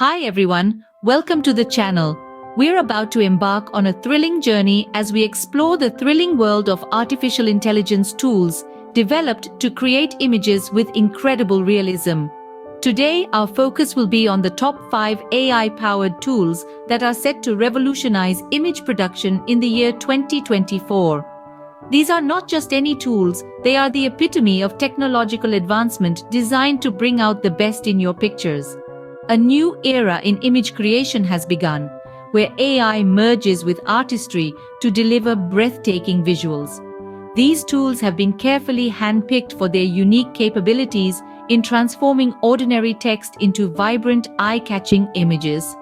Hi everyone, welcome to the channel. We're about to embark on a thrilling journey as we explore the thrilling world of artificial intelligence tools developed to create images with incredible realism. Today, our focus will be on the top 5 AI-powered tools that are set to revolutionize image production in the year 2024. These are not just any tools, they are the epitome of technological advancement designed to bring out the best in your pictures. A new era in image creation has begun, where AI merges with artistry to deliver breathtaking visuals. These tools have been carefully handpicked for their unique capabilities in transforming ordinary text into vibrant, eye-catching images.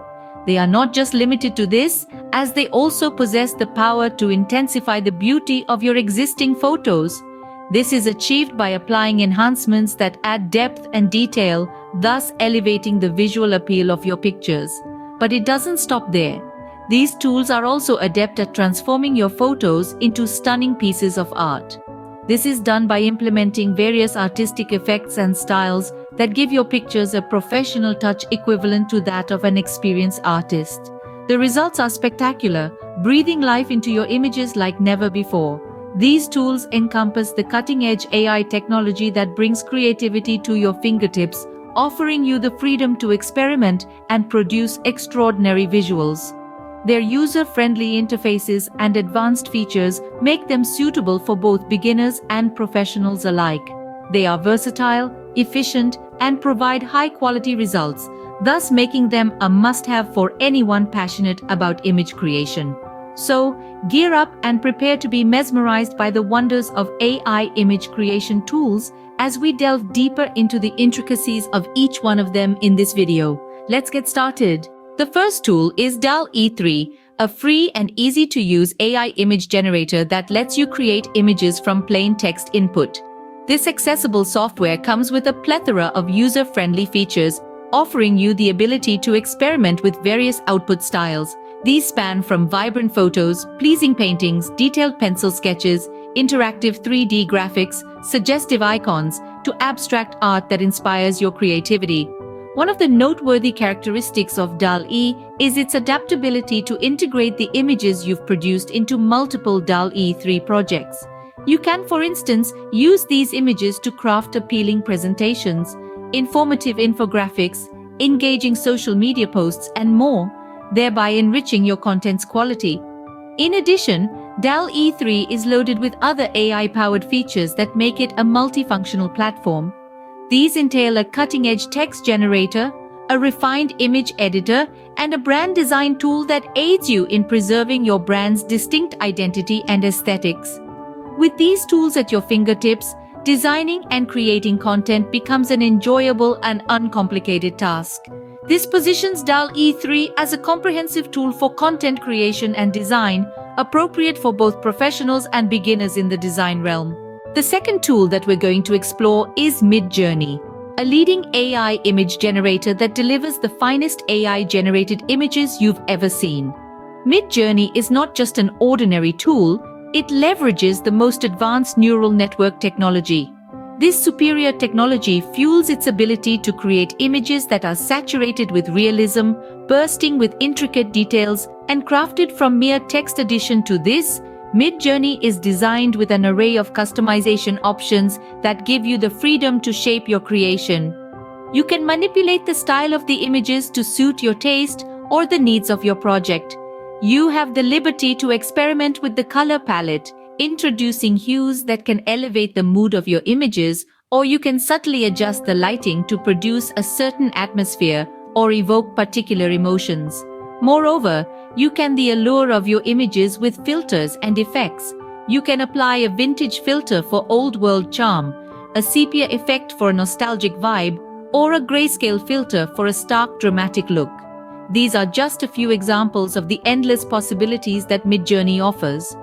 They are not just limited to this, as they also possess the power to intensify the beauty of your existing photos. This is achieved by applying enhancements that add depth and detail, thus elevating the visual appeal of your pictures. But it doesn't stop there. These tools are also adept at transforming your photos into stunning pieces of art. This is done by implementing various artistic effects and styles that give your pictures a professional touch equivalent to that of an experienced artist. The results are spectacular, breathing life into your images like never before. These tools encompass the cutting-edge AI technology that brings creativity to your fingertips, offering you the freedom to experiment and produce extraordinary visuals. Their user-friendly interfaces and advanced features make them suitable for both beginners and professionals alike. They are versatile, efficient, and provide high-quality results, thus making them a must-have for anyone passionate about image creation. So, gear up and prepare to be mesmerized by the wonders of AI image creation tools as we delve deeper into the intricacies of each one of them in this video. Let's get started. The first tool is DALL E3, a free and easy-to-use AI image generator that lets you create images from plain text input. This accessible software comes with a plethora of user-friendly features, offering you the ability to experiment with various output styles. These span from vibrant photos, pleasing paintings, detailed pencil sketches, interactive 3D graphics, suggestive icons, to abstract art that inspires your creativity. One of the noteworthy characteristics of DALL-E is its adaptability to integrate the images you've produced into multiple DALL-E 3 projects. You can, for instance, use these images to craft appealing presentations, informative infographics, engaging social media posts, and more, thereby enriching your content's quality. In addition, DALL E3 is loaded with other AI-powered features that make it a multifunctional platform. These entail a cutting-edge text generator, a refined image editor, and a brand design tool that aids you in preserving your brand's distinct identity and aesthetics. With these tools at your fingertips, designing and creating content becomes an enjoyable and uncomplicated task. This positions DALL E3 as a comprehensive tool for content creation and design, appropriate for both professionals and beginners in the design realm. The second tool that we're going to explore is Midjourney, a leading AI image generator that delivers the finest AI-generated images you've ever seen. Midjourney is not just an ordinary tool, it leverages the most advanced neural network technology. This superior technology fuels its ability to create images that are saturated with realism, bursting with intricate details, and crafted from mere text addition. To this, Midjourney is designed with an array of customization options that give you the freedom to shape your creation. You can manipulate the style of the images to suit your taste or the needs of your project. You have the liberty to experiment with the color palette, introducing hues that can elevate the mood of your images, or you can subtly adjust the lighting to produce a certain atmosphere or evoke particular emotions. Moreover, you can the allure of your images with filters and effects. You can apply a vintage filter for old-world charm, a sepia effect for a nostalgic vibe, or a grayscale filter for a stark, dramatic look. These are just a few examples of the endless possibilities that Midjourney offers.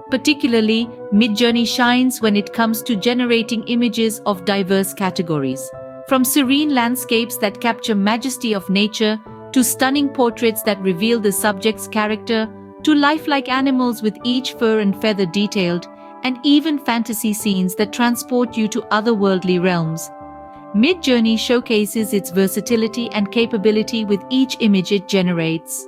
Particularly, Midjourney shines when it comes to generating images of diverse categories. From serene landscapes that capture majesty of nature, to stunning portraits that reveal the subject's character, to lifelike animals with each fur and feather detailed, and even fantasy scenes that transport you to otherworldly realms. Midjourney showcases its versatility and capability with each image it generates.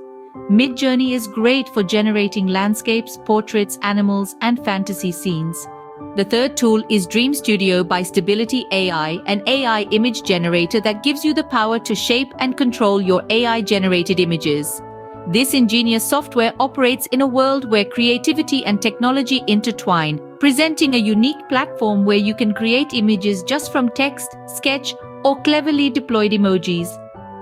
Midjourney is great for generating landscapes, portraits, animals, and fantasy scenes. The third tool is DreamStudio by Stability AI, an AI image generator that gives you the power to shape and control your AI-generated images. This ingenious software operates in a world where creativity and technology intertwine, presenting a unique platform where you can create images just from text, sketch, or cleverly deployed emojis.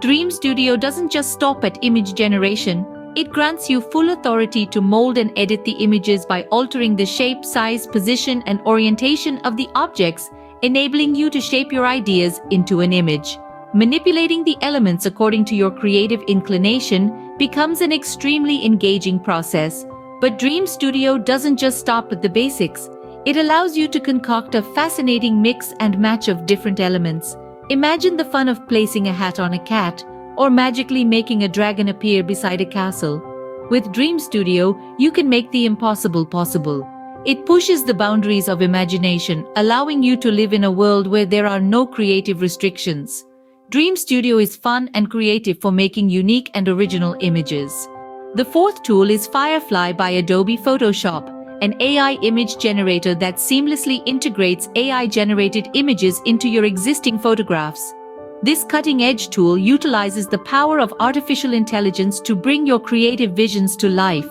DreamStudio doesn't just stop at image generation. It grants you full authority to mold and edit the images by altering the shape, size, position, and orientation of the objects, enabling you to shape your ideas into an image. Manipulating the elements according to your creative inclination becomes an extremely engaging process. But DreamStudio doesn't just stop at the basics. It allows you to concoct a fascinating mix and match of different elements. Imagine the fun of placing a hat on a cat, or magically making a dragon appear beside a castle. With DreamStudio, you can make the impossible possible. It pushes the boundaries of imagination, allowing you to live in a world where there are no creative restrictions. DreamStudio is fun and creative for making unique and original images. The fourth tool is Firefly by Adobe Photoshop, an AI image generator that seamlessly integrates AI-generated images into your existing photographs. This cutting-edge tool utilizes the power of artificial intelligence to bring your creative visions to life.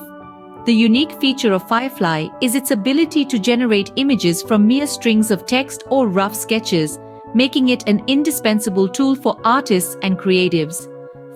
The unique feature of Firefly is its ability to generate images from mere strings of text or rough sketches, making it an indispensable tool for artists and creatives.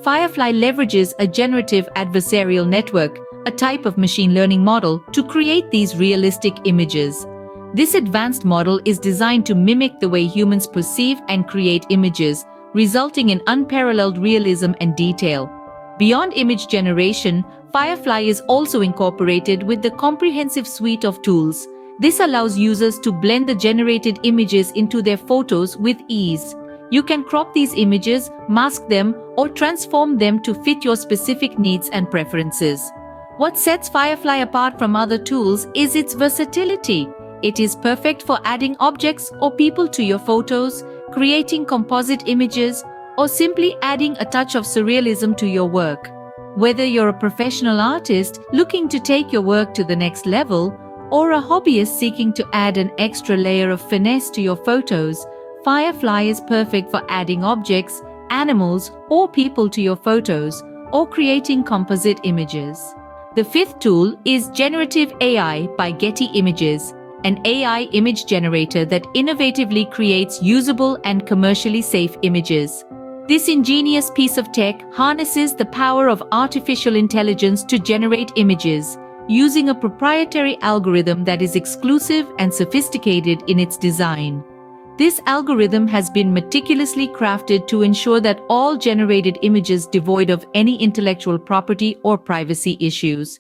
Firefly leverages a generative adversarial network, a type of machine learning model, to create these realistic images. This advanced model is designed to mimic the way humans perceive and create images, resulting in unparalleled realism and detail. Beyond image generation, Firefly is also incorporated with the comprehensive suite of tools. This allows users to blend the generated images into their photos with ease. You can crop these images, mask them, or transform them to fit your specific needs and preferences. What sets Firefly apart from other tools is its versatility. It is perfect for adding objects or people to your photos, creating composite images, or simply adding a touch of surrealism to your work. Whether you're a professional artist looking to take your work to the next level, or a hobbyist seeking to add an extra layer of finesse to your photos, Firefly is perfect for adding objects, animals, or people to your photos, or creating composite images. The fifth tool is Generative AI by Getty Images, an AI image generator that innovatively creates usable and commercially safe images. This ingenious piece of tech harnesses the power of artificial intelligence to generate images, using a proprietary algorithm that is exclusive and sophisticated in its design. This algorithm has been meticulously crafted to ensure that all generated images devoid of any intellectual property or privacy issues.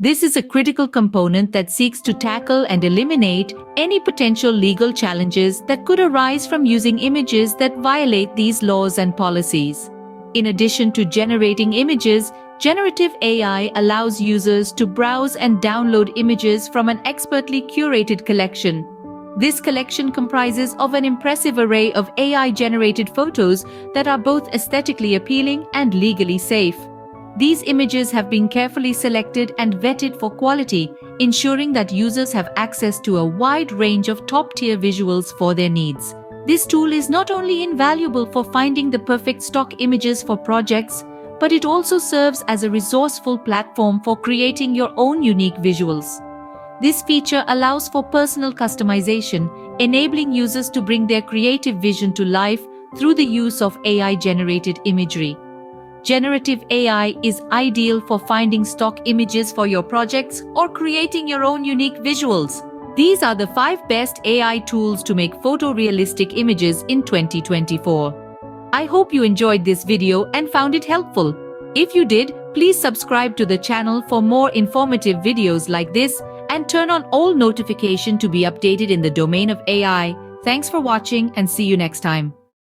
This is a critical component that seeks to tackle and eliminate any potential legal challenges that could arise from using images that violate these laws and policies. In addition to generating images, Generative AI allows users to browse and download images from an expertly curated collection. This collection comprises of an impressive array of AI-generated photos that are both aesthetically appealing and legally safe. These images have been carefully selected and vetted for quality, ensuring that users have access to a wide range of top-tier visuals for their needs. This tool is not only invaluable for finding the perfect stock images for projects, but it also serves as a resourceful platform for creating your own unique visuals. This feature allows for personal customization, enabling users to bring their creative vision to life through the use of AI-generated imagery. Generative AI is ideal for finding stock images for your projects or creating your own unique visuals. These are the 5 best AI tools to make photorealistic images in 2024. I hope you enjoyed this video and found it helpful. If you did, please subscribe to the channel for more informative videos like this and turn on all notifications to be updated in the domain of AI. Thanks for watching and see you next time.